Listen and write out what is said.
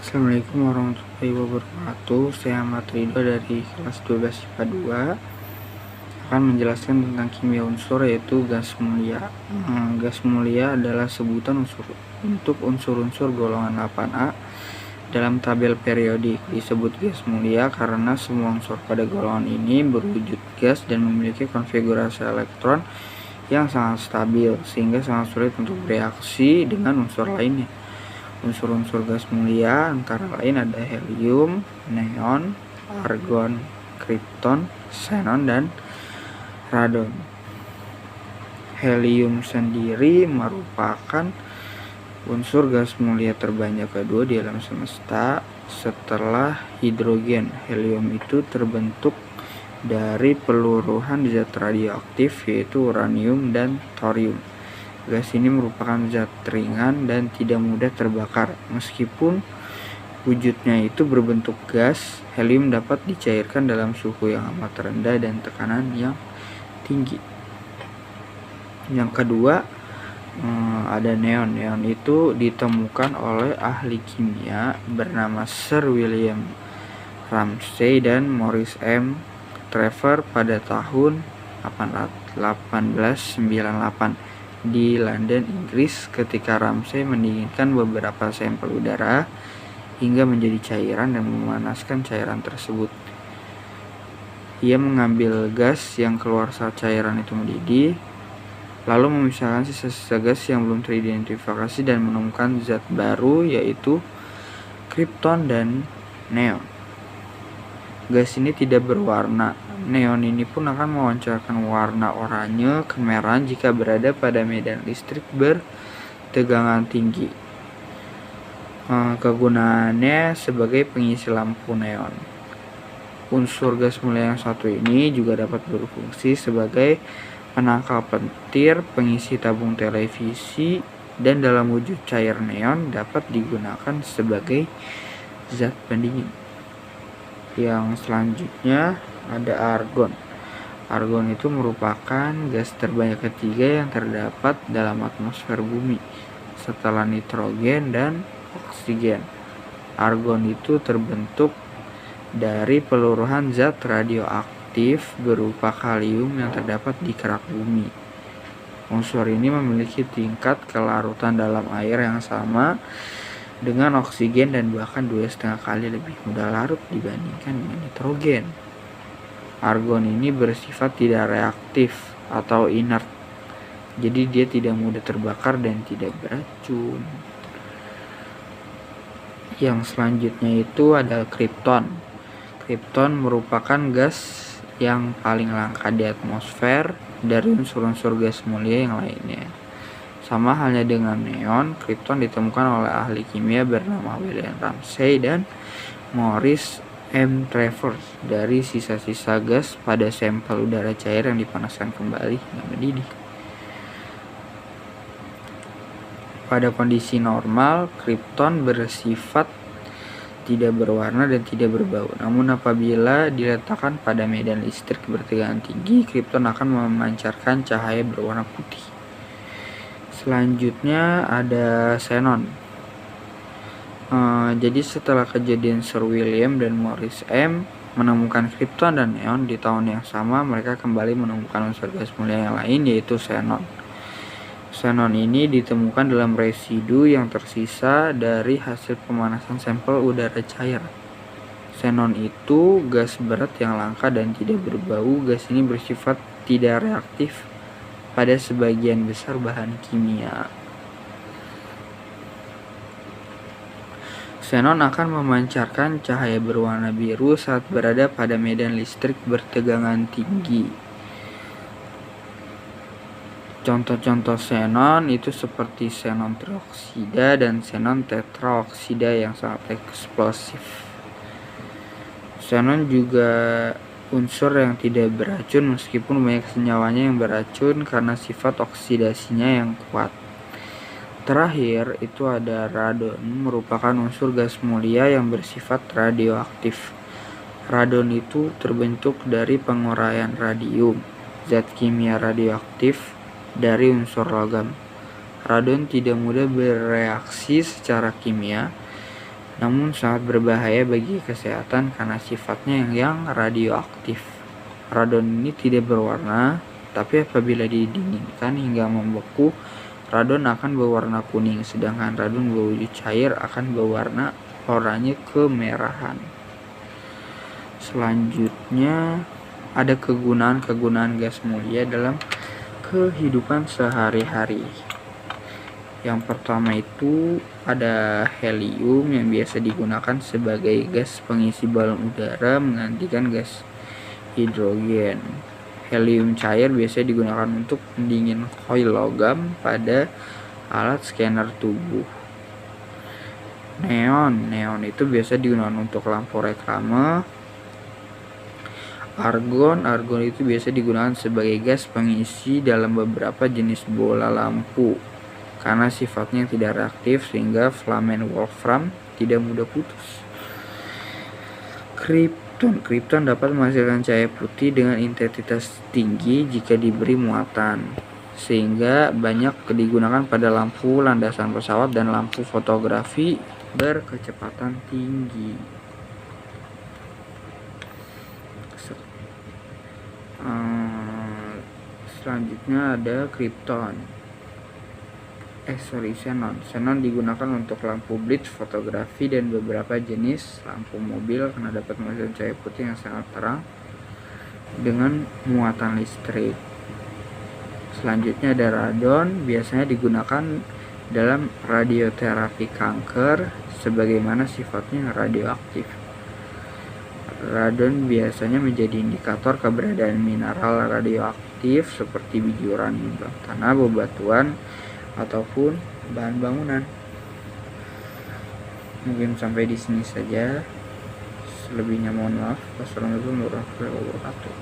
Assalamualaikum warahmatullahi wabarakatuh. Saya Ahmad Ridho dari kelas 12 IPA 2 akan menjelaskan tentang kimia unsur, yaitu gas mulia. Gas mulia adalah sebutan untuk unsur-unsur golongan 8A dalam tabel periodik. Disebut gas mulia karena semua unsur pada golongan ini berwujud gas dan memiliki konfigurasi elektron yang sangat stabil, sehingga sangat sulit untuk bereaksi dengan unsur lainnya. Unsur-unsur gas mulia antara lain ada helium, neon, argon, krypton, xenon, dan radon. Helium sendiri merupakan unsur gas mulia terbanyak kedua di alam semesta setelah hidrogen. Helium itu terbentuk dari peluruhan zat radioaktif, yaitu uranium dan thorium. Gas ini merupakan zat ringan dan tidak mudah terbakar. Meskipun wujudnya itu berbentuk gas, helium dapat dicairkan dalam suhu yang amat rendah dan tekanan yang tinggi. Yang kedua, ada neon. Neon itu ditemukan oleh ahli kimia bernama Sir William Ramsay dan Maurice M. Trevor pada tahun 1898 di London, Inggris, ketika Ramsay mendinginkan beberapa sampel udara hingga menjadi cairan dan memanaskan cairan tersebut. Ia mengambil gas yang keluar saat cairan itu mendidih, lalu memisahkan sisa-sisa gas yang belum teridentifikasi dan menemukan zat baru, yaitu krypton dan neon. Gas ini tidak berwarna. Neon ini pun akan memancarkan warna oranye kemerahan jika berada pada medan listrik bertegangan tinggi. Kegunaannya sebagai pengisi lampu neon. Unsur gas mulia yang satu ini juga dapat berfungsi sebagai penangkal petir, pengisi tabung televisi, dan dalam wujud cair neon dapat digunakan sebagai zat pendingin. Yang selanjutnya ada argon. Argon itu merupakan gas terbanyak ketiga yang terdapat dalam atmosfer bumi setelah nitrogen dan oksigen. Argon itu terbentuk dari peluruhan zat radioaktif berupa kalium yang terdapat di kerak bumi. Unsur ini memiliki tingkat kelarutan dalam air yang sama dengan oksigen dan bahkan 2,5 kali lebih mudah larut dibandingkan dengan nitrogen. Argon ini bersifat tidak reaktif atau inert, jadi dia tidak mudah terbakar dan tidak beracun. Yang selanjutnya itu ada krypton. Krypton merupakan gas yang paling langka di atmosfer dari unsur-unsur gas mulia yang lainnya. Sama halnya dengan neon, krypton ditemukan oleh ahli kimia bernama William Ramsay dan Maurice M. Trevor dari sisa-sisa gas pada sampel udara cair yang dipanaskan kembali hingga mendidih. Pada kondisi normal, krypton bersifat tidak berwarna dan tidak berbau. Namun apabila diletakkan pada medan listrik bertegangan tinggi, krypton akan memancarkan cahaya berwarna putih. Selanjutnya ada xenon. Jadi setelah kejadian Sir William dan Maurice M. menemukan krypton dan neon di tahun yang sama, mereka kembali menemukan unsur gas mulia yang lain, yaitu xenon. Xenon ini ditemukan dalam residu yang tersisa dari hasil pemanasan sampel udara cair. Xenon itu gas berat yang langka dan tidak berbau. Gas ini bersifat tidak reaktif pada sebagian besar bahan kimia. Xenon akan memancarkan cahaya berwarna biru saat berada pada medan listrik bertegangan tinggi. Contoh-contoh xenon itu seperti xenon trioksida dan xenon tetraoksida yang sangat eksplosif. Xenon juga unsur yang tidak beracun meskipun banyak senyawanya yang beracun karena sifat oksidasinya yang kuat. Terakhir itu ada radon, merupakan unsur gas mulia yang bersifat radioaktif. Radon itu terbentuk dari penguraian radium, zat kimia radioaktif dari unsur logam. Radon tidak mudah bereaksi secara kimia namun sangat berbahaya bagi kesehatan karena sifatnya yang radioaktif. Radon ini tidak berwarna, tapi apabila didinginkan hingga membeku, radon akan berwarna kuning, sedangkan radon berwujud cair akan berwarna oranye kemerahan. Selanjutnya ada kegunaan-kegunaan gas mulia dalam kehidupan sehari-hari. Yang pertama itu ada helium yang biasa digunakan sebagai gas pengisi balon udara menggantikan gas hidrogen. Helium cair biasa digunakan untuk pendingin koil logam pada alat scanner tubuh. Neon itu biasa digunakan untuk lampu reklame. Argon itu biasa digunakan sebagai gas pengisi dalam beberapa jenis bola lampu karena sifatnya tidak reaktif sehingga filamen wolfram tidak mudah putus. Krypton dapat menghasilkan cahaya putih dengan intensitas tinggi jika diberi muatan, sehingga banyak digunakan pada lampu landasan pesawat dan lampu fotografi berkecepatan tinggi. Selanjutnya ada xenon digunakan untuk lampu blitz fotografi dan beberapa jenis lampu mobil karena dapat menghasilkan cahaya putih yang sangat terang dengan muatan listrik. Selanjutnya ada radon, biasanya digunakan dalam radioterapi kanker sebagaimana sifatnya radioaktif. Radon biasanya menjadi indikator keberadaan mineral radioaktif seperti biji uranium dalam tanah, bebatuan, ataupun bahan bangunan. Mungkin sampai di sini saja. Selebihnya mohon maaf. Wassalamualaikum warahmatullahi wabarakatuh.